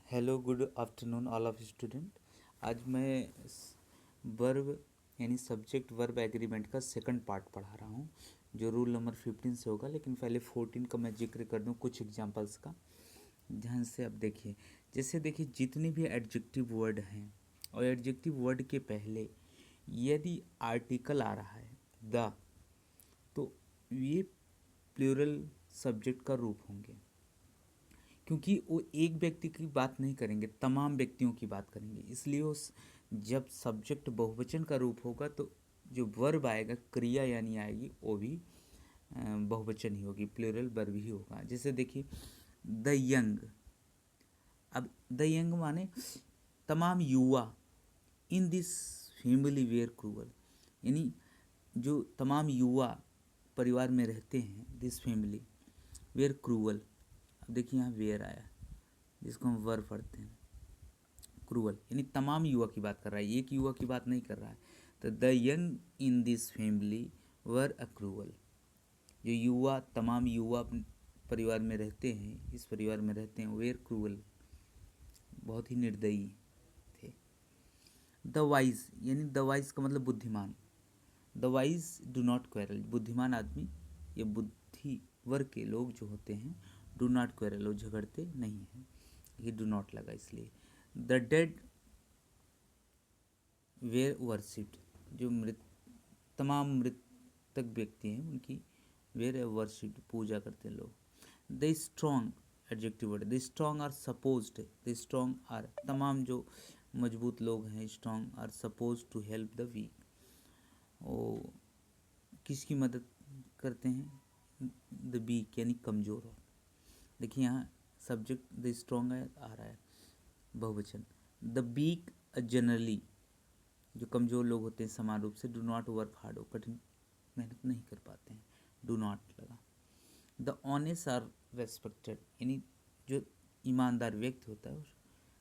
Hello, good afternoon all of student. आज मैं verb यानी सब्जेक्ट वर्ब एग्रीमेंट का सेकंड पार्ट पढ़ा रहा हूँ, जो रूल नंबर 15 से होगा। लेकिन पहले 14 का मैं जिक्र कर दूँ कुछ एग्जांपल्स का। ध्यान से अब देखिए, जैसे देखिए जितने भी एडजेक्टिव वर्ड हैं और एडजेक्टिव वर्ड के पहले यदि आर्टिकल आ रहा है द, तो ये प्लूरल सब्जेक्ट का रूप होंगे, क्योंकि वो एक व्यक्ति की बात नहीं करेंगे, तमाम व्यक्तियों की बात करेंगे। इसलिए उस जब सब्जेक्ट बहुवचन का रूप होगा तो जो वर्ब आएगा, क्रिया यानी आएगी, वो भी बहुवचन ही होगी, प्लूरल वर्ब ही होगा। जैसे देखिए द यंग, अब द यंग माने तमाम युवा, in this family were cruel, यानी जो तमाम युवा परिवार में रहते हैं, दिस फैमिली वेयर क्रूअल। अब देखिए यहाँ वेयर आया, जिसको हम वर्ब पढ़ते हैं, क्रूअल यानी तमाम युवा की बात कर रहा है, एक युवा की बात नहीं कर रहा है। तो the young in this family were a cruel, जो युवा, तमाम युवा परिवार में रहते हैं, इस परिवार में रहते हैं, वेर क्रूअल, बहुत ही निर्दयी थे। द वाइज यानी द वाइज का मतलब बुद्धिमान, the wise do not quarrel, बुद्धिमान आदमी, ये बुद्धि वर्ग के लोग जो होते हैं, डू नॉट क्वेरल, वो झगड़ते नहीं हैं, ये डू नॉट लगा इसलिए। द डेड वेयर वर्शिप्ड, जो तमाम मृतक व्यक्ति हैं उनकी वेयर वर्शिप्ड, पूजा करते हैं लोग। The strong adjective word, the strong are supposed, the strong are, तमाम जो मजबूत लोग हैं, strong are suppose to help the weak, वो किसकी मदद करते हैं, द वीक यानी कमज़ोर हो। देखिए यहाँ सब्जेक्ट द स्ट्रॉन्ग आ रहा है, बहुवचन। द वीक जनरली, जो कमज़ोर लोग होते हैं समान रूप से, डू नॉट वर्क हार्ड, कठिन मेहनत नहीं कर पाते हैं, डू नॉट लगा। द ऑनेस्ट आर रेस्पेक्टेड, यानी जो ईमानदार व्यक्ति होता है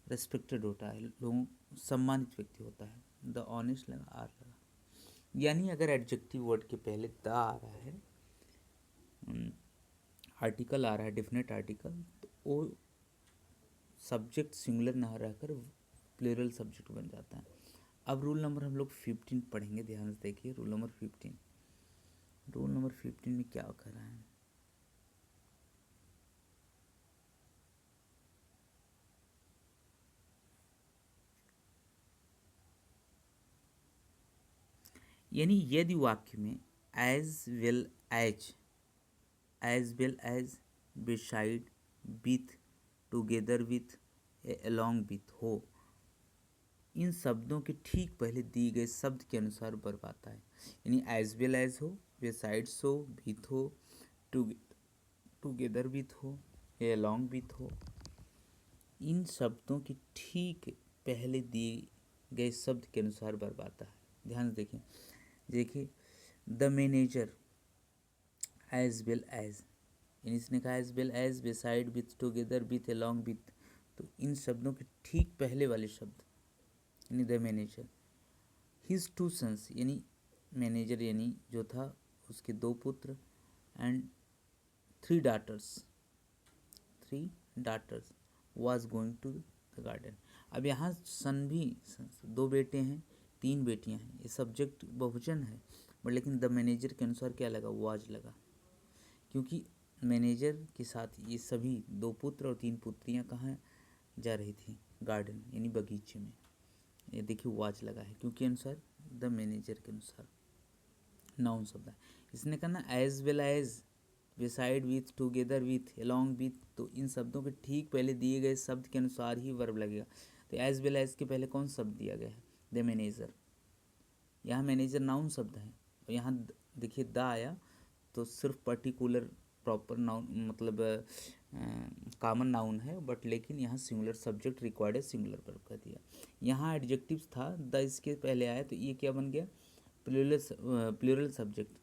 रेस्पेक्टेड होता है, लोगों सम्मानित व्यक्ति होता है, द ऑनेस्ट लगा, आर लगा। यानी अगर एडजेक्टिव वर्ड के पहले द आ रहा है, आर्टिकल आ रहा है, डेफिनेट आर्टिकल, तो वो सब्जेक्ट सिंगुलर ना रहकर प्लूरल सब्जेक्ट बन जाता है। अब रूल नंबर हम लोग 15 पढ़ेंगे, ध्यान से देखिए। रूल नंबर 15, रूल नंबर 15 में क्या कर रहा है, यानी यदि वाक्य में as well as, beside, with, together with, along with हो, इन शब्दों के ठीक पहले दिए गए शब्द के अनुसार वर्ब आता है। यानी एज वेल एज हो, बिसाइड्स हो, विथ हो, टुगेदर विथ हो या अलोंग विथ हो, इन शब्दों के ठीक पहले दिए गए शब्द के अनुसार वर्ब आता है। ध्यान से देखिए, देखिए the manager as well as, यानी इसने कहा as well as, beside, with, together with, along with, तो इन शब्दों के ठीक पहले वाले शब्द यानी the manager. His two sons, यानी मैनेजर यानी जो था उसके दो पुत्र, and three daughters was going to the garden. अब यहाँ सन भी, दो बेटे हैं, तीन बेटियां हैं, ये सब्जेक्ट बहुवचन है, बट लेकिन द मैनेजर के अनुसार क्या लगा, वाज लगा, क्योंकि मैनेजर के साथ ये सभी दो पुत्र और तीन पुत्रियां कहाँ जा रही थी, गार्डन यानी बगीचे में। ये देखिए वाज लगा है, क्योंकि अनुसार द मैनेजर के अनुसार नाउन शब्द है। इसने कहा ना as well as, beside with, together with, along with, तो इन शब्दों के ठीक पहले दिए गए शब्द के अनुसार ही वर्ब लगेगा। तो एज वेल एज के पहले कौन शब्द दिया गया है, द मैनेजर। यहाँ मैनेजर नाउन शब्द है, और यहाँ देखिए द आया तो सिर्फ पर्टिकुलर प्रॉपर नाउन, मतलब कॉमन नाउन है, बट लेकिन यहाँ सिंगुलर सब्जेक्ट रिक्वायर्ड है, सिंगुलर वर्ब कर दिया। यहाँ एडजेक्टिव्स था, द इसके पहले आया तो ये क्या बन गया, प्लूरल सब्जेक्ट,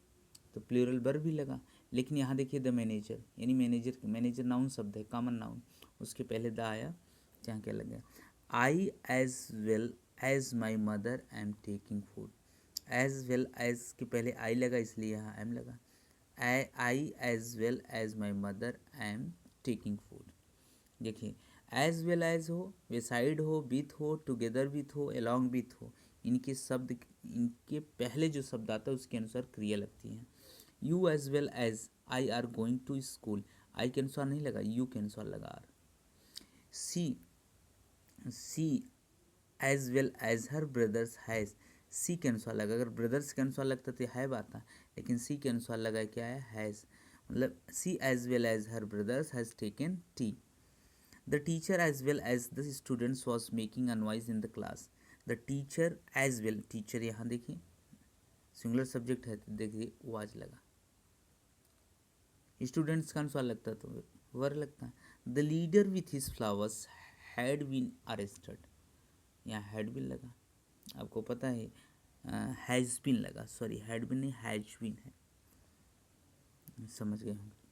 तो प्लूरल वर्ब भी लगा। लेकिन यहाँ देखिए द मैनेजर, यानी मैनेजर नाउन शब्द है, कॉमन नाउन, उसके पहले द आया, यहाँ क्या लग गया, I as well as my mother I am taking food. As well as के पहले आई लगा, इसलिए यहाँ एम लगा। I as well as my mother I am taking food. देखिए एज वेल एज हो, बेसाइड हो, विथ हो, टुगेदर विथ हो, अलॉन्ग विथ हो, इनके पहले जो शब्द आता है उसके अनुसार क्रिया लगती है। You as well as I are going to school, I के अनुसार नहीं लगा, यू के अनुसार लगा। She as well as her brothers has, she के अनुसार लगा। अगर ब्रदर्स के अनुसार लगता तो हैव आता, लेकिन सी के अनुसार लगा क्या है, हैज़। मतलब she as well as her brothers has taken tea. The teacher as well as the students was making a noise in the class. The teacher as well, teacher यहाँ देखिए सिंगुलर सब्जेक्ट है तो देखिए वो आज लगा। Students का अनुसार लगता तो वर लगता। The leader with his followers had been arrested, यहाँ हैड बीन लगा। आपको पता है हैज़ बीन लगा, सॉरी हैड बीन नहीं हैज बीन है, समझ गए होंगे।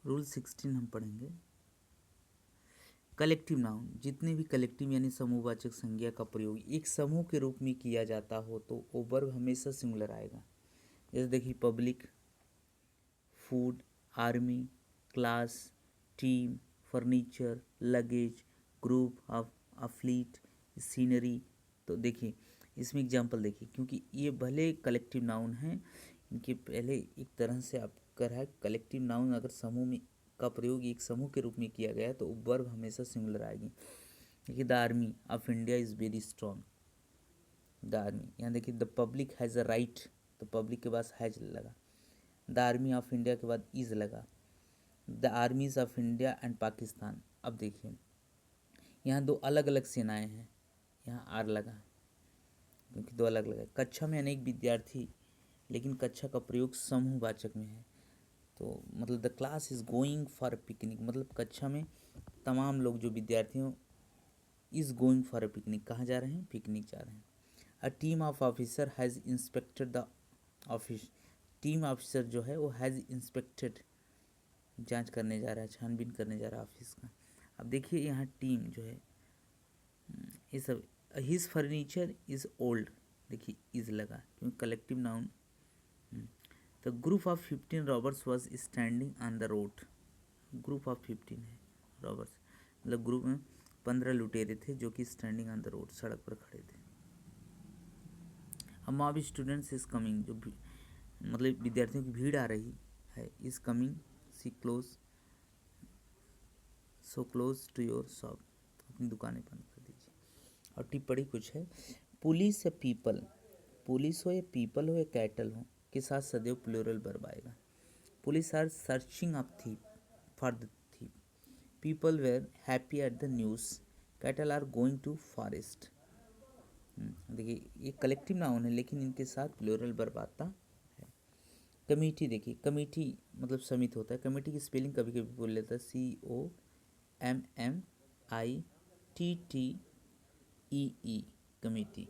रूल 16 हम पढ़ेंगे। कलेक्टिव नाउन, जितने भी कलेक्टिव यानी समूहवाचक संज्ञा का प्रयोग एक समूह के रूप में किया जाता हो तो वो वर्ब हमेशा सिंगुलर आएगा। जैसे देखिए public, food, army, class, team, furniture, luggage, group of, fleet, scenery. तो देखिए इसमें एग्जांपल देखिए, क्योंकि ये भले कलेक्टिव नाउन हैं, इनके पहले एक तरह से आप कर है कलेक्टिव नाउन अगर समूह में का प्रयोग एक समूह के रूप में किया गया तो वर्ब हमेशा सिंगुलर आएगी। देखिए the army of India is very strong, the army. यहाँ देखिए the public has a right, तो पब्लिक के पास हैज लगा। द आर्मी ऑफ इंडिया के बाद इज़ लगा। The armies of India and Pakistan. अब देखिए यहाँ दो अलग अलग सेनाएं हैं, यहाँ आर लगा क्योंकि दो अलग अलग है। कक्षा में अनेक विद्यार्थी, लेकिन कक्षा का प्रयोग समूहवाचक में है, तो मतलब the class is going for picnic, मतलब कक्षा में तमाम लोग जो विद्यार्थी हों is going for a picnic, कहाँ जा रहे हैं, पिकनिक जा रहे हैं। A team of officer has inspected the office, team officer जो है वो हैज़ इंस्पेक्टेड, जांच करने जा रहा है, छानबीन करने जा रहा है ऑफिस का। अब देखिए यहाँ टीम जो है ये सब, हिज फर्नीचर इज़ ओल्ड, देखिए इज़ लगा क्योंकि collective noun. The group of 15 robbers was standing on the road, group of 15 है रॉबर्स, मतलब ग्रुप में 15 लुटेरे थे जो कि स्टैंडिंग ऑन द रोड, सड़क पर खड़े थे। A mob students is coming, जो मतलब विद्यार्थियों की भीड़ आ रही है, is coming, see close, so close to your shop, अपनी दुकानें बंद कर दीजिए। और टिप्पणी कुछ है, पुलिस या पीपल, पुलिस हो या पीपल हो या कैटल हो के साथ सदैव प्लूरल वर्ब आएगा। Police are searching up thief for the thief, people were happy at the news, cattle are going to forest. देखिए ये कलेक्टिव नाउन है लेकिन इनके साथ प्लूरल वर्ब आता है। कमेटी, देखिए कमेटी मतलब समिति होता है, कमेटी की स्पेलिंग कभी कभी बोल लेता है COMMITTEE, कमेटी।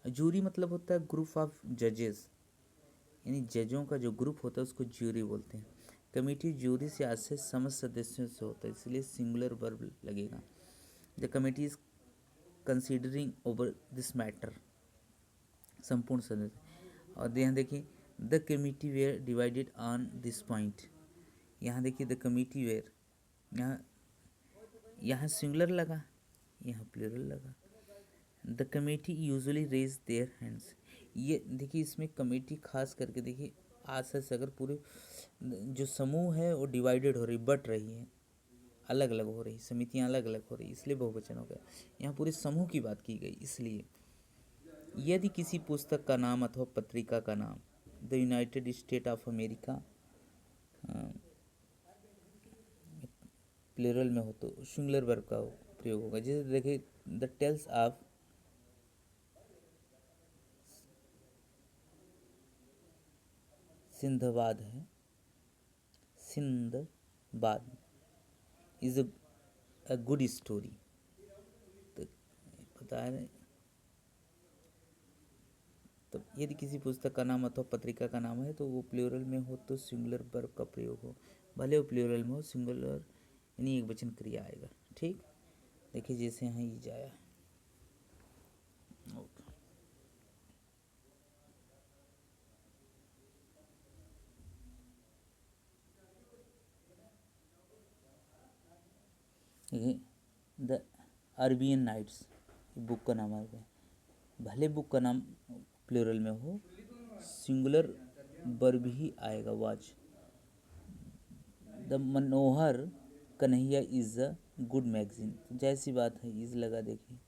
जूरी मतलब होता है ग्रुप ऑफ जजेस, यानी जजों का जो ग्रुप होता है उसको ज्यूरी बोलते हैं। कमेटी ज्यूरी से आज से समस्त सदस्यों से होता है, इसलिए सिंगुलर वर्ब लगेगा। The committee is considering over this matter, संपूर्ण सदस्य। और यहाँ देखिए the committee were divided on this point, यहाँ देखिए द कमेटी वेयर, यहाँ यहाँ सिंगुलर लगा, यहाँ प्लूरल लगा। The committee usually raise their hands, ये देखिए इसमें कमेटी खास करके देखिए आज से अगर पूरे जो समूह है वो डिवाइडेड हो रही, बट रही है, अलग अलग हो रही, समितियाँ अलग अलग हो रही, इसलिए बहुवचन हो गया। यहाँ पूरे समूह की बात की गई। इसलिए यदि किसी पुस्तक का नाम अथवा पत्रिका का नाम the United State of America plural में हो तो सिंगुलर वर्ब का प्रयोग होगा। जैसे देखिए द टेल्स ऑफ सिंधबाद है, Sinbad is a good story, तो बता रहे। तो यदि किसी पुस्तक का नाम अथवा पत्रिका का नाम है तो वो प्लूरल में हो तो सिंगुलर वर्ब का प्रयोग हो, भले वो प्लूरल में हो, सिंगुलर यानी एक वचन क्रिया आएगा। ठीक, देखिए जैसे यहाँ ईज आया। Okay, the Arabian Nights book का नाम है। भले बुक का नाम प्लूरल में हो, सिंगुलर वर्ब ही आएगा, watch. The Manohar Kanhaiya is a good magazine, तो जैसी बात है इज़ लगा। देखिए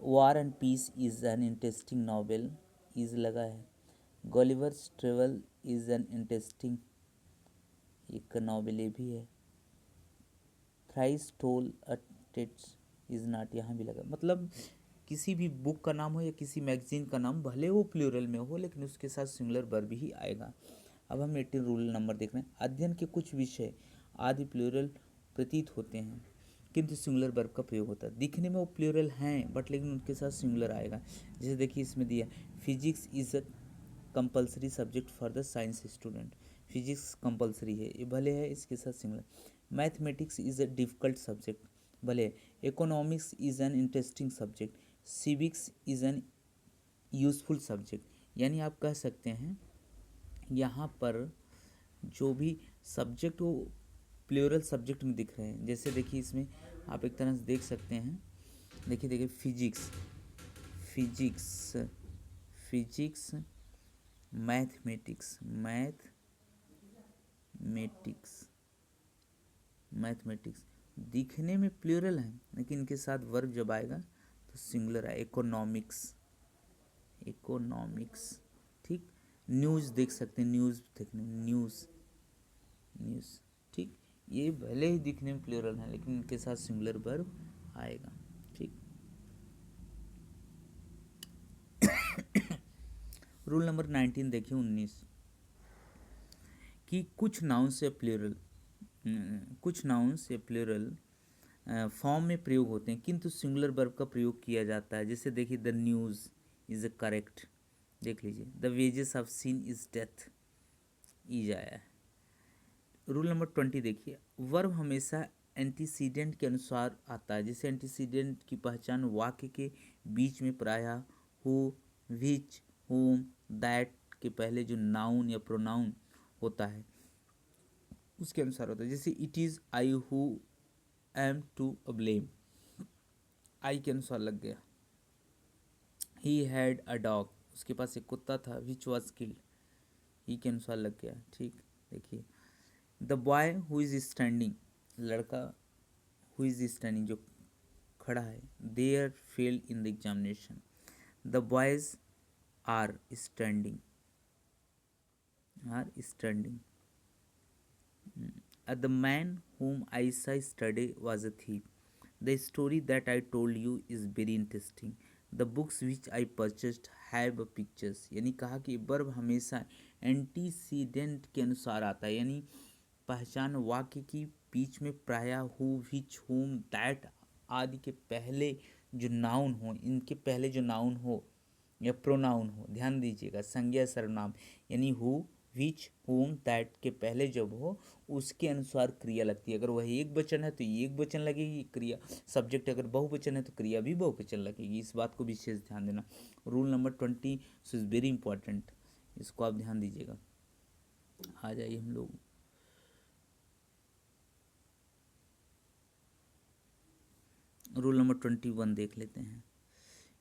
War and Peace is an interesting novel, is लगा है। Gulliver's Travel is an interesting, एक नॉवेल ये भी है। Thrice told a tales is not, यहाँ भी लगा। मतलब किसी भी बुक का नाम हो या किसी मैगजीन का नाम, भले वो प्लूरल में हो लेकिन उसके साथ सिंगुलर वर्ब ही आएगा। अब हम 18 रूल नंबर देख रहे हैं। अध्ययन के कुछ विषय आदि प्लूरल प्रतीत होते हैं किंतु सिंगुलर वर्ब का प्रयोग होता है। दिखने में वो प्लूरल हैं बट लेकिन उनके साथ सिंगुलर आएगा। जैसे देखिए इसमें दिया physics is a compulsory subject for the science student, physics compulsory है, ये भले है, इसके साथ singular. Mathematics is a difficult subject, भले। Economics is an interesting subject, civics is an useful subject. यानी आप कह सकते हैं यहाँ पर जो भी सब्जेक्ट वो प्लूरल सब्जेक्ट में दिख रहे हैं। जैसे देखिए इसमें आप एक तरह से देख सकते हैं, देखिए physics, physics physics mathematics, mathematics दिखने में प्लूरल है लेकिन इनके साथ वर्ब जब आएगा तो सिंगुलर है। इकोनॉमिक्स, ठीक। न्यूज़ देख सकते हैं, न्यूज़ देखने, न्यूज़, ठीक। ये भले ही दिखने में प्लूरल है लेकिन इनके साथ सिंगुलर वर्ब आएगा, ठीक। रूल नंबर 19 देखिए 19 कि कुछ नाउंस या प्लूरल फॉर्म में प्रयोग होते हैं किंतु सिंगुलर वर्ब का प्रयोग किया जाता है। जैसे देखिए द न्यूज़ इज़ करेक्ट, देख लीजिए। The wages of sin is death, is आया है। रूल नंबर 20 देखिए, वर्ब हमेशा एंटीसीडेंट के अनुसार आता है। जैसे एंटीसीडेंट की पहचान वाक्य के बीच में प्रायः हु, विच, whom, दैट के पहले जो नाउन या प्रोनाउन होता है उसके अनुसार होता है। जैसे it is I who am to blame, I के अनुसार लग गया। ही हैड अ डॉग, उसके पास एक कुत्ता था, विच वॉज किल्ड, ही के अनुसार लग गया, ठीक। देखिए the boy who is standing, लड़का हु इज़ स्टैंडिंग जो खड़ा है, there fail in the examination, the boys are standing, the man whom I saw yesterday was a thief. The story that I told you is very interesting. The books which I purchased have pictures. यानी कहा कि verb हमेशा antecedent के अनुसार आता है, यानी पहचान वाक्य की बीच में प्रायः हु, विच, whom, दैट आदि के पहले जो नाउन हो, इनके पहले जो नाउन हो या प्रोनाउन हो, ध्यान दीजिएगा, संज्ञा सर्वनाम, यानी हु, विच, whom, दैट के पहले जब हो उसके अनुसार क्रिया लगती है। अगर वह एक वचन है तो एक वचन लगेगी क्रिया, सब्जेक्ट अगर बहुवचन है तो क्रिया भी बहुवचन लगेगी। इस बात को विशेष ध्यान देना। Rule number 20 is very important, इसको आप ध्यान दीजिएगा। आ जाइए हम लोग रूल नंबर 21 देख लेते हैं।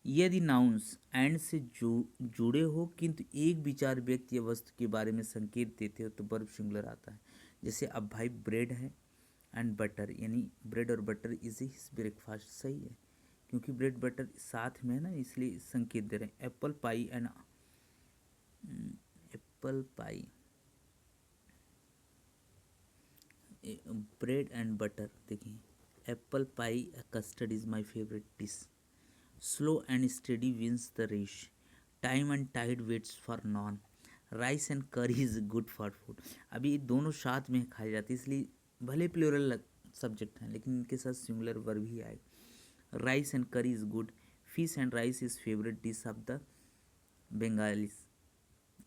यदि नाउन्स एंड से जुड़े हो किंतु एक विचार व्यक्ति या वस्तु के बारे में संकेत देते हो तो वर्ब सिंगुलर आता है। जैसे अब भाई ब्रेड है एंड बटर, यानी ब्रेड और बटर इज हिज ब्रेकफास्ट, सही है क्योंकि ब्रेड बटर साथ में है ना, इसलिए संकेत दे रहे हैं। Apple pie and bread and butter, देखिए apple pie custard is my favourite dish, slow and steady wins the race, time and tide waits for none, rice and curry is good for food. अभी दोनों साथ में खाए जाते हैं इसलिए भले प्लूरल सब्जेक्ट हैं लेकिन इनके साथ सिंगुलर वर्ब ही आए। Rice and curry is good, fish and rice is favourite dish of the Bengalis.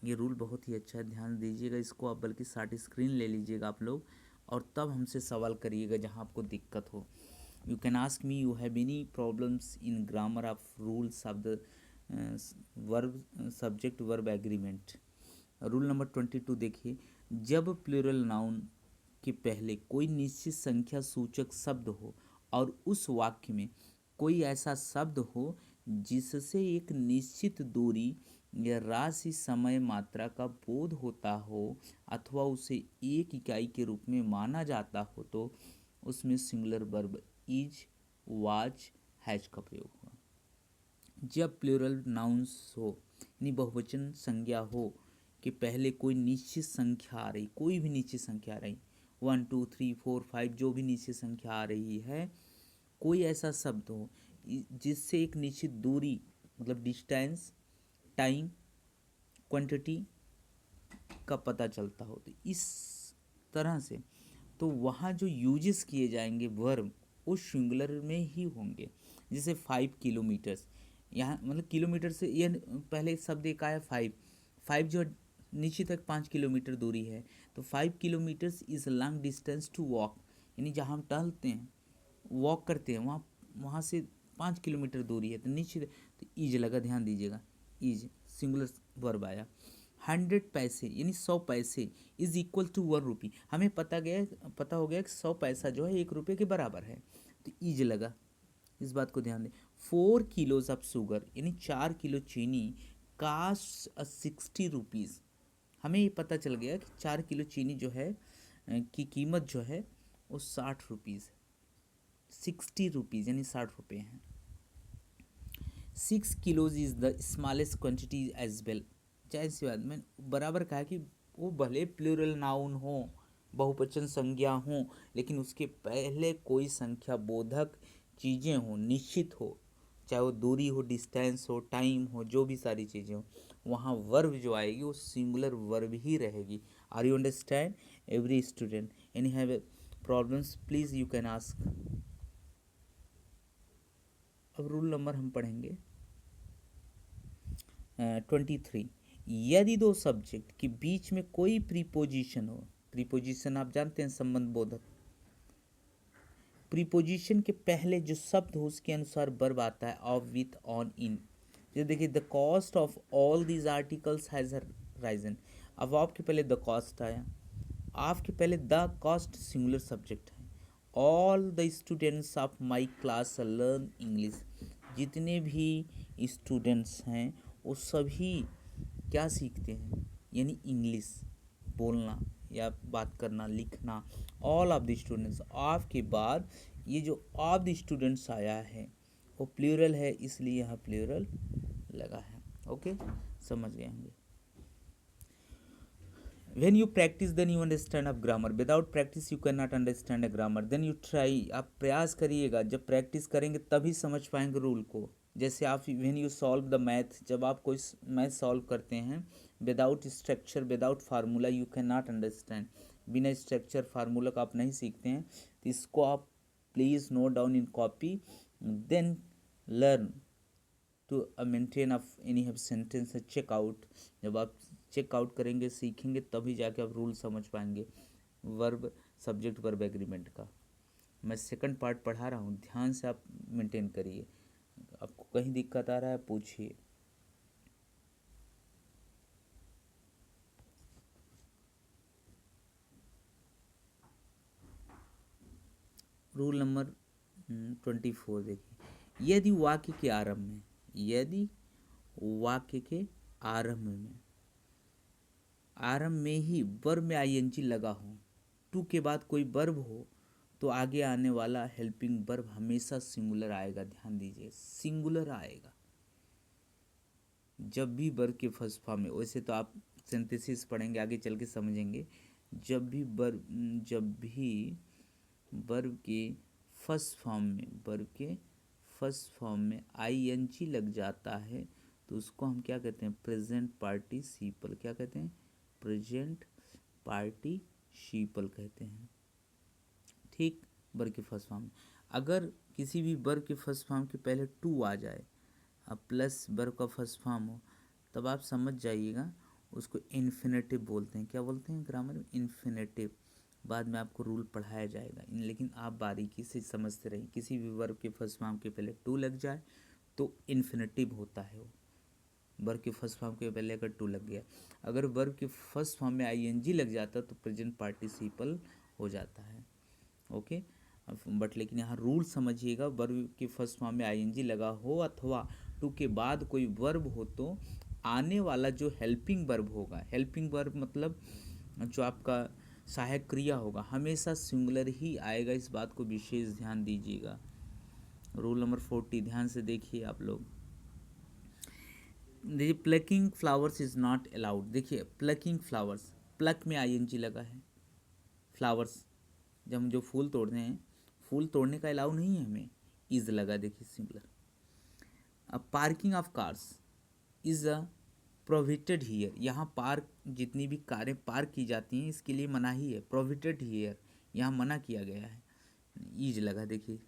ये रूल बहुत ही अच्छा है, ध्यान दीजिएगा इसको आप, बल्कि 60 स्क्रीन ले लीजिएगा आप लोग और तब हमसे सवाल करिएगा जहाँ आपको दिक्कत हो। You can ask me you have any problems in grammar of rules of the verb subject verb agreement. Rule number 22 देखिए, जब प्लूरल नाउन के पहले कोई निश्चित संख्या सूचक शब्द हो और उस वाक्य में कोई ऐसा शब्द हो जिससे एक निश्चित दूरी या राशि समय मात्रा का बोध होता हो अथवा उसे एक इकाई के रूप में माना जाता हो तो उसमें singular verb is, was, has का प्रयोग होगा। जब प्लूरल नाउन्स हो यानी बहुवचन संज्ञा हो कि पहले कोई निश्चित संख्या आ रही, कोई भी निश्चित संख्या आ रही, 1 2 3 4 5 जो भी निश्चित संख्या आ रही है, कोई ऐसा शब्द हो जिससे एक निश्चित दूरी मतलब डिस्टेंस, टाइम, क्वांटिटी का पता चलता हो, तो इस तरह से तो वहाँ जो यूजेस किए जाएंगे वर्ब वो सिंगुलर में ही होंगे। जैसे 5 किलोमीटर्स, यहाँ मतलब किलोमीटर से ये पहले शब्द एक आया 5 जो नीचे तक 5 किलोमीटर दूरी है, तो 5 kilometres is long distance to walk, यानी जहाँ हम टहलते हैं वॉक करते हैं वहाँ से 5 किलोमीटर दूरी है, तो नीचे तो ईज लगा, ध्यान दीजिएगा, ईज सिंगुलर वर्ब आया। 100 पैसे यानी 100 पैसे इज इक्वल टू 1 रुपी, हमें पता हो गया कि 100 पैसा जो है 1 रुपये के बराबर है, तो ईज लगा, इस बात को ध्यान दें। 4 किलोज ऑफ शुगर यानी 4 किलो चीनी कास्ट 60 रुपीज़, हमें ये पता चल गया कि 4 किलो चीनी जो है की कीमत जो है वो 60 रुपीज़, 60 रुपीज़ यानी 60 रुपये हैं। 6 kilos is the smallest quantity as well, चाहे सी बात में बराबर कहा कि वो भले प्लूरल नाउन हो, बहुवचन संज्ञा हो, लेकिन उसके पहले कोई संख्या बोधक चीज़ें हो, निश्चित हो, चाहे वो दूरी हो, डिस्टेंस हो, टाइम हो, जो भी सारी चीज़ें हो, वहाँ वर्ब जो आएगी वो सिंगुलर वर्ब ही रहेगी। Are you understand every student? Any have problems please you can ask. अब रूल नंबर हम पढ़ेंगे 23। यदि दो सब्जेक्ट के बीच में कोई प्रीपोजिशन हो, प्रीपोजिशन आप जानते हैं संबंध बोधक, प्रीपोजिशन के पहले जो शब्द हो उसके अनुसार वर्ब आता है ऑफ, विथ, ऑन, इन। जैसे देखिए the cost of all these articles has risen, अब आपके पहले द कॉस्ट आया, आपके पहले द कॉस्ट सिंगुलर सब्जेक्ट है। All the students of my class learn English, जितने भी स्टूडेंट्स हैं वो सभी क्या सीखते हैं, यानी इंग्लिश बोलना या बात करना, लिखना। All of the students, of के बाद ये जो ऑफ द स्टूडेंट्स आया है वो प्लूरल है, इसलिए यहाँ प्लूरल लगा है। ओके, समझ गए होंगे। When you practice then you understand of grammar, without practice you cannot understand a grammar, then you try, आप प्रयास करिएगा, जब प्रैक्टिस करेंगे तभी समझ पाएंगे रूल को। जैसे आप when you solve the math, जब आप कोई मैथ सॉल्व करते हैं without structure without formula you can not understand, बिना स्ट्रक्चर फार्मूला का आप नहीं सीखते हैं, तो इसको आप please note down in copy, then learn to maintain of any have sentence check out. जब आप चेक आउट करेंगे सीखेंगे तभी जाके आप रूल समझ पाएंगे वर्ब सब्जेक्ट वर्ब एग्रीमेंट का। मैं सेकंड पार्ट पढ़ा रहा हूँ, ध्यान से आप मेंटेन करिए, आपको कहीं दिक्कत आ रहा है पूछिए। रूल नंबर 24 देखिए, यदि वाक्य के आरंभ में, यदि वाक्य के आरंभ में ही वर्ब में आईएनजी लगा हो, टू के बाद कोई वर्ब हो, तो आगे आने वाला हेल्पिंग वर्ब हमेशा सिंगुलर आएगा। ध्यान दीजिए, सिंगुलर आएगा जब भी वर्ब के फर्स्ट फॉर्म में। वैसे तो आप सिंथेसिस पढ़ेंगे आगे चल के समझेंगे, जब भी वर्ब के फर्स्ट फॉर्म में आईएनजी लग जाता है तो उसको हम क्या कहते हैं, प्रेजेंट पार्टिसिपल। क्या कहते हैं, प्रेजेंट पार्टिसिपल कहते हैं। ठीक, वर्ब के फर्स्ट फॉर्म में अगर किसी भी वर्ब के फर्स्ट फॉर्म के पहले टू आ जाए, अब प्लस वर्ब का फर्स्ट फॉर्म हो, तब आप समझ जाइएगा उसको इन्फिनेटिव बोलते हैं। क्या बोलते हैं ग्रामर में, इन्फिनेटिव। बाद में आपको रूल पढ़ाया जाएगा, लेकिन आप बारीकी से समझते रहिए। किसी भी वर्ब के फर्स्ट फॉर्म के पहले टू लग जाए तो इन्फिनेटिव होता है वो। वर्ब के फर्स्ट फॉर्म के पहले अगर टू लग गया, अगर वर्ब के फर्स्ट फॉर्म में आईएनजी लग जाता तो प्रेजेंट पार्टिसिपल हो जाता है। ओके, बट लेकिन यहाँ रूल समझिएगा, वर्ब के फर्स्ट फॉर्म में आईएनजी लगा हो अथवा टू के बाद कोई वर्ब हो तो आने वाला जो हेल्पिंग वर्ब होगा, हेल्पिंग वर्ब मतलब जो आपका सहायक क्रिया होगा, हमेशा सिंगुलर ही आएगा। इस बात को विशेष ध्यान दीजिएगा। रूल नंबर 40 ध्यान से देखिए आप लोग। देखिए, plucking flowers is not allowed. देखिए, प्लकिंग फ्लावर्स, प्लक में आईएनजी लगा है। फ्लावर्स, जब हम जो फूल तोड़ते हैं, फूल तोड़ने का अलाउ नहीं है हमें, इज लगा, देखिए सिंगुलर। अब parking of cars is a prohibited here, यहाँ पार्क जितनी भी कारें पार्क की जाती हैं इसके लिए मनाही है, प्रोहिबिटेड हियर, यहाँ मना किया गया है, ईज लगा, देखिए।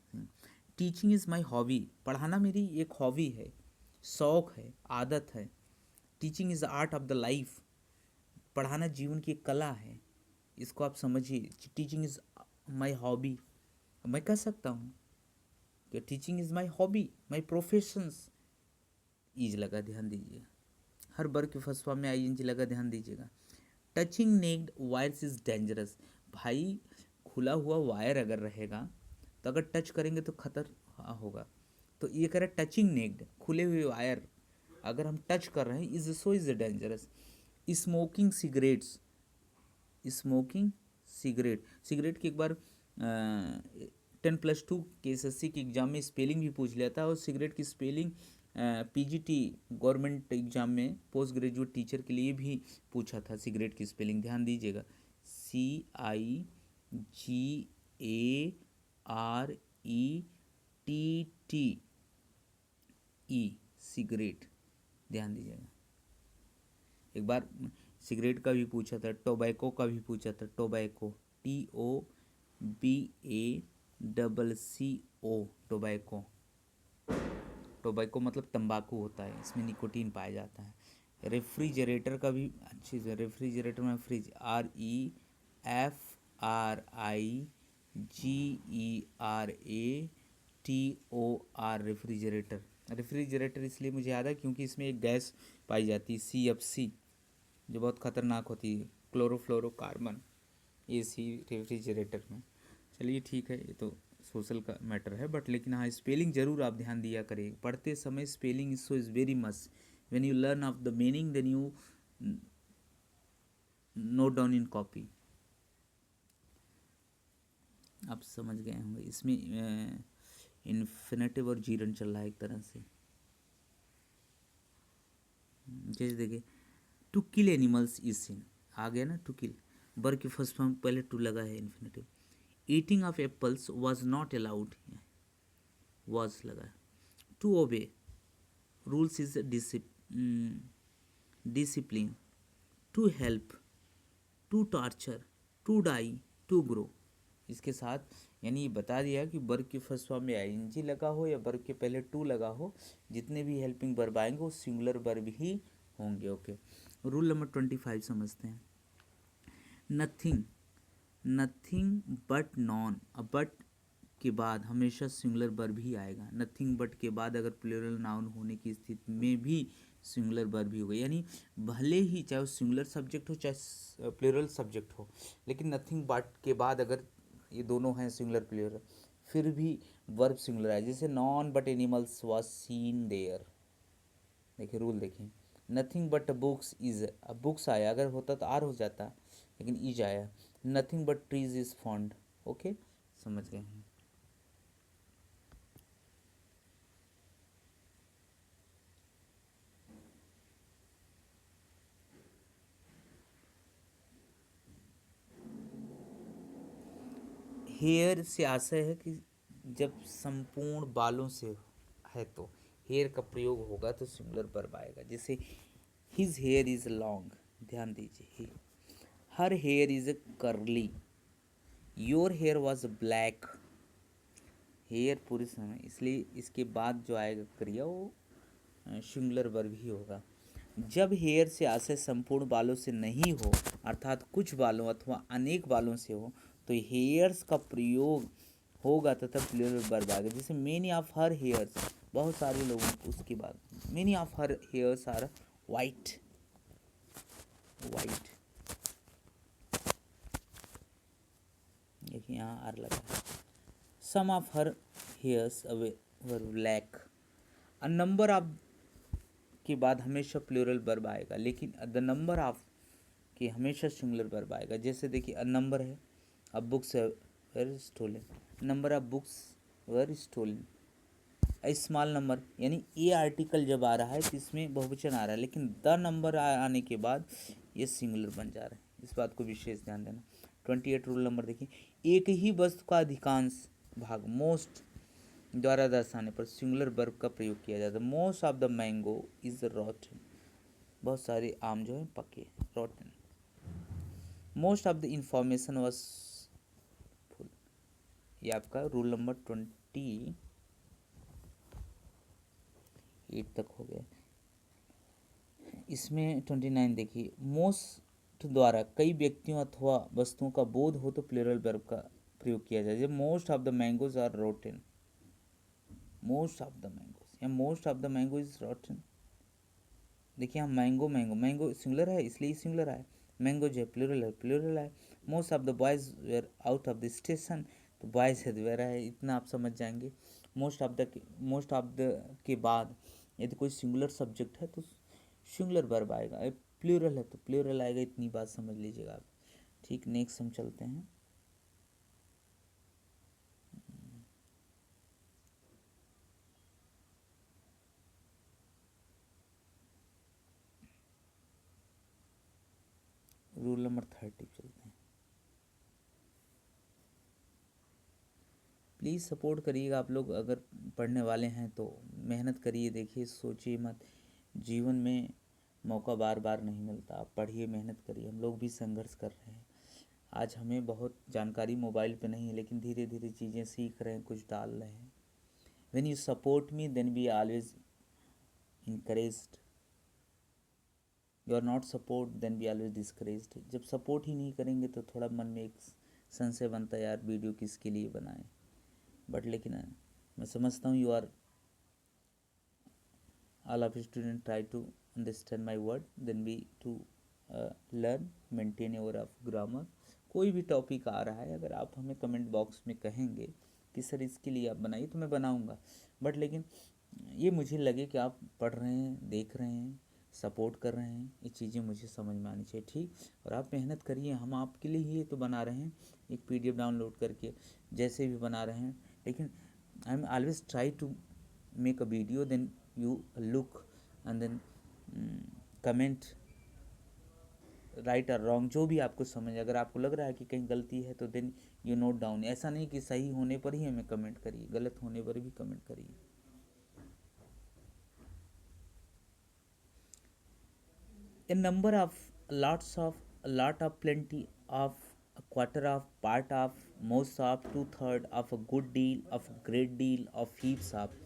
टीचिंग इज़ माई हॉबी, पढ़ाना मेरी एक हॉबी है, शौक़ है, आदत है। Teaching is the art of the life, पढ़ाना जीवन की एक कला है, इसको आप समझिए। टीचिंग इज़ माई हॉबी, मैं कह सकता हूँ कि teaching is my hobby, my professions, is लगा, ध्यान दीजिए। हर वर्ग के फर्स्ट फॉर्म में आईएनजी लगा, ध्यान दीजिएगा। Touching naked wires is dangerous, भाई खुला हुआ वायर अगर रहेगा तो अगर टच करेंगे तो खतर होगा। तो ये कह रहा है टचिंग नेक्ड, खुले हुए वायर अगर हम टच कर रहे हैं, is so is dangerous. Smoking cigarettes, smoking cigarette, cigarette की एक बार 10+2 के एसएससी के एग्ज़ाम में स्पेलिंग भी पूछ लिया था, और सिगरेट की स्पेलिंग पीजीटी गवर्नमेंट एग्ज़ाम में पोस्ट ग्रेजुएट टीचर के लिए भी पूछा था। सिगरेट की स्पेलिंग ध्यान दीजिएगा, CIGARETTE, सिगरेट, ध्यान दीजिएगा। एक बार सिगरेट का भी पूछा था, टोबैको का भी पूछा था, टोबैको, TOBACCO, टोबैको। टोबैको मतलब तंबाकू होता है, इसमें निकोटीन पाया जाता है। रेफ्रिजरेटर का भी अच्छी से, रेफ्रिजरेटर में फ्रिज, REFRIGERATOR, रेफ्रिजरेटर। रेफ्रिजरेटर इसलिए मुझे याद है क्योंकि इसमें एक गैस पाई जाती है CFC, जो बहुत ख़तरनाक होती है, क्लोरोफ्लोरोकार्बन, AC रेफ्रिजरेटर में। चलिए ठीक है, ये तो सोशल का मैटर है, बट लेकिन हाँ स्पेलिंग ज़रूर आप ध्यान दिया करें पढ़ते समय। Spelling is so is very must, when you learn of the meaning then you note down in copy. आप समझ गए होंगे, इसमें इन्फिनेटिव और जीरन चल रहा है एक तरह से। जैसे देखिए, to kill animals is sin, आ गया ना, टू किल, वर्ब के फर्स्ट फॉर्म पहले टू लगा है, infinitive. Eating of apples was not allowed, was लगा है। To obey rules is discipline. To help, to torture, to die, to grow. इसके साथ यानी ये बता दिया कि वर्ब के फर्स्ट फॉर्म में आईएनजी लगा हो या वर्ब के पहले टू लगा हो, जितने भी हेल्पिंग वर्ब आएंगे वो सिंगुलर वर्ब ही होंगे। ओके, रूल नंबर 25 समझते हैं। नथिंग, नथिंग बट नॉन, अब बट के बाद हमेशा सिंगुलर वर्ब ही आएगा। नथिंग बट के बाद अगर प्लूरल नाउन होने की स्थिति में भी सिंगुलर वर्ब ही होगा, यानी भले ही चाहे वो सिंगुलर सब्जेक्ट हो चाहे प्लूरल सब्जेक्ट हो, लेकिन नथिंग बट के बाद अगर ये दोनों हैं सिंगुलर प्लूरल, फिर भी वर्ब सिंगुलर आए। जैसे none but animals was seen there, देखिए रूल देखिए। नथिंग बट बुक्स इज, अब बुक्स आया, अगर होता तो आर हो जाता, लेकिन इज आया। Nothing but trees is found. Okay, समझ गए हैं। हेयर से आशय है कि जब संपूर्ण बालों से है तो हेयर का प्रयोग होगा तो सिंगुलर वर्ब आएगा। जैसे हिज हेयर इज लॉन्ग, ध्यान दीजिए। Her hair is curly, your hair was black, hair पुरुष समय, इसलिए इसके बाद जो आएगा क्रिया वो सिंगुलर वर्ब ही होगा। जब हेयर से आशय संपूर्ण बालों से नहीं हो अर्थात कुछ बालों अथवा अनेक बालों से हो तो हेयर्स का प्रयोग होगा तथा प्लूरल वर्ब आएगा। जैसे मेनी ऑफ हर हेयर्स, बहुत सारे लोगों को, उसके बाद many of her hairs are white, white, देखिए यहाँ आर लगा है। Some of her hairs were black. A number of के बाद हमेशा प्लूरल वर्ब आएगा, लेकिन द नंबर ऑफ के हमेशा सिंगुलर वर्ब आएगा। जैसे देखिए अ नंबर है, a books were stolen, number of books were stolen. A small number, यानी ए आर्टिकल जब आ रहा है तो इसमें बहुवचन आ रहा है, लेकिन द नंबर आने के बाद ये सिंगुलर बन जा रहा है, इस बात को विशेष ध्यान देना। 28 रूल नंबर देखिए, एक ही वस्तु का अधिकांश भाग मोस्ट द्वारा दर्शाने पर सिंगुलर वर्ब का प्रयोग किया जाता है। Most of the mango is रॉटन, बहुत सारे आम जो है पके, रॉटन। Most of the information was full, ये आपका रूल नंबर 28 तक हो गया। इसमें 29 देखिए, मोस्ट द्वारा कई व्यक्तियों अथवा वस्तुओं का बोध हो तो प्लूरल वर्ब का प्रयोग किया जाए। Most of the mangoes are rotten, most of the mangoes या most of the mango is rotten. देखिए यहाँ मैंगो, मैंगो मैंगो सिंगुलर है इसलिए सिंगुलर है, मैंगो जो है प्लूरल है। Most of the boys wear out of the station, तो बॉयज है वेरा है, इतना आप समझ जाएंगे। मोस्ट ऑफ द के बाद यदि कोई सिंगुलर सब्जेक्ट है तो सिंगुलर वर्ब आएगा, प्लूरल है तो प्लूरल आएगा, इतनी बात समझ लीजिएगा आप। ठीक, नेक्स्ट हम चलते हैं। रूल नंबर 30 चलते हैं। प्लीज़ सपोर्ट करिएगा आप लोग, अगर पढ़ने वाले हैं तो मेहनत करिए, देखिए सोचिए मत, जीवन में मौका बार बार नहीं मिलता, आप पढ़िए, मेहनत करिए। हम लोग भी संघर्ष कर रहे हैं, आज हमें बहुत जानकारी मोबाइल पे नहीं है, लेकिन धीरे धीरे चीज़ें सीख रहे हैं, कुछ डाल रहे हैं। When you support me then we always encouraged, you are not support then we always discouraged. जब सपोर्ट ही नहीं करेंगे तो थोड़ा मन में एक संशय बनता है, यार वीडियो किसके लिए बनाए, बट लेकिन मैं समझता हूँ you are all of students try to understand my word, then we to learn maintain your of grammar। कोई भी टॉपिक आ रहा है, अगर आप हमें कमेंट बॉक्स में कहेंगे कि सर इसके लिए आप बनाइए तो मैं बनाऊंगा, बट लेकिन ये मुझे लगे कि आप पढ़ रहे हैं, देख रहे हैं, सपोर्ट कर रहे हैं, ये चीज़ें मुझे समझ में आनी चाहिए। ठीक, और आप मेहनत करिए, हम आपके लिए ही तो बना रहे हैं, एक PDF डाउनलोड करके जैसे भी बना रहे हैं, लेकिन I am always try to make a video, then you look and then comment right और रॉन्ग, जो भी आपको समझ, अगर आपको लग रहा है कि कहीं गलती है तो देन यू नोट डाउन। ऐसा नहीं कि सही होने पर ही हमें कमेंट करिए, गलत होने पर भी कमेंट करिए। A number of lot of plenty of a quarter of part of most of two third of a good deal of great deal of heaps of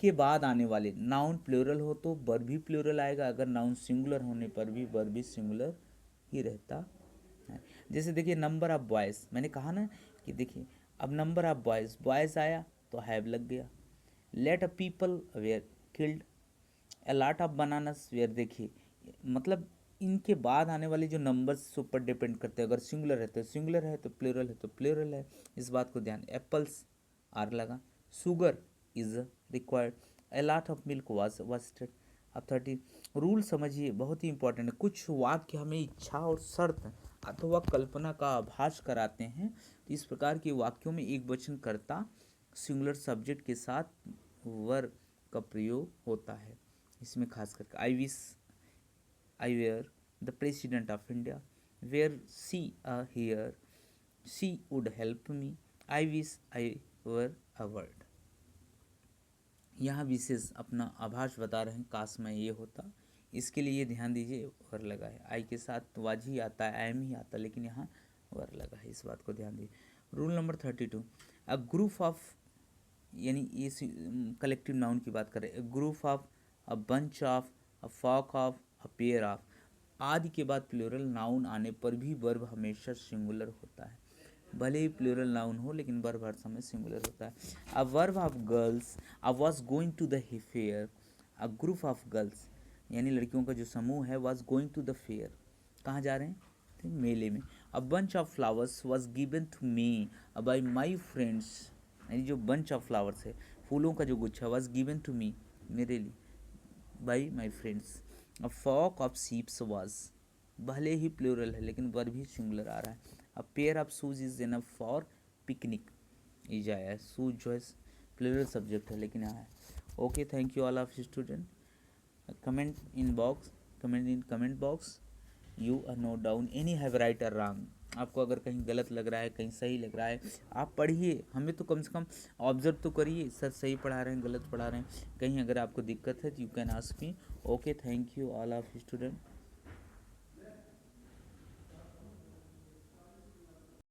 के बाद आने वाले नाउन प्लूरल हो तो वर्ब भी प्लूरल आएगा, अगर नाउन सिंगुलर होने पर भी वर्ब भी सिंगुलर ही रहता है। जैसे देखिए नंबर ऑफ बॉयज़, मैंने कहा ना कि देखिए अब नंबर ऑफ बॉयज़, बॉयज़ आया तो हैव लग गया। Let a people were killed, a lot of bananas were, देखिए मतलब इनके बाद आने वाले जो नंबर्स ऊपर डिपेंड करते हैं, अगर सिंगुलर है तो सिंगुलर है, तो प्लूरल है तो प्लूरल है, इस बात को ध्यान। एप्पल्स आर लगा, sugar is required, a lot of milk was wasted. अब 30 रूल समझिए, बहुत ही इंपॉर्टेंट है। कुछ वाक्य हमें इच्छा और शर्त अथवा कल्पना का आभास कराते हैं, तो इस प्रकार के वाक्यों में एक वचन कर्ता सिंगुलर सब्जेक्ट के साथ वर्ब का प्रयोग होता है। इसमें खास करके I wish I were the president of India, were she here she would help me, I wish I were a word. यहाँ विशेष अपना आभास बता रहे हैं, काश मैं ये होता, इसके लिए ध्यान दीजिए। वर लगा है, आई के साथ वाज ही आता है, एम ही आता, लेकिन यहाँ वर लगा है, इस बात को ध्यान दीजिए। Rule number 32, a group of, यानी ये कलेक्टिव नाउन की बात करें, a group of, a bunch of, a flock of, a pair of. आदि के बाद प्लूरल नाउन आने पर भी वर्ब हमेशा सिंगुलर होता है, भले ही प्लूरल नाउन हो लेकिन वर्ब हर समय सिंगुलर होता है। A verb of girls, a was going to the fair, a group of girls यानी लड़कियों का जो समूह है, was going to the fair, कहाँ जा रहे हैं, थे मेले में। A bunch of flowers was given to me by my friends, यानी जो बंच ऑफ फ्लावर्स है, फूलों का जो गुच्छा, वाज गिवन टू मी, मेरे लिए, by my friends. A flock of sheeps was, भले ही प्लूरल है लेकिन वर्ब भी सिंगुलर आ रहा है। अ pair of shoes is enough for picnic, is आया है, शूज जो है प्लूरल सब्जेक्ट है लेकिन आया है। Okay, thank you all of student. Comment in box, comment in comment box, you are note down any have right और wrong. आपको अगर कहीं गलत लग रहा है, कहीं सही लग रहा है, आप पढ़िए, हमें तो कम से कम ऑब्जर्व तो करिए, सर सही पढ़ा रहे हैं गलत पढ़ा रहे हैं, कहीं अगर आपको दिक्कत है तो you can ask me. Okay, thank you all of student.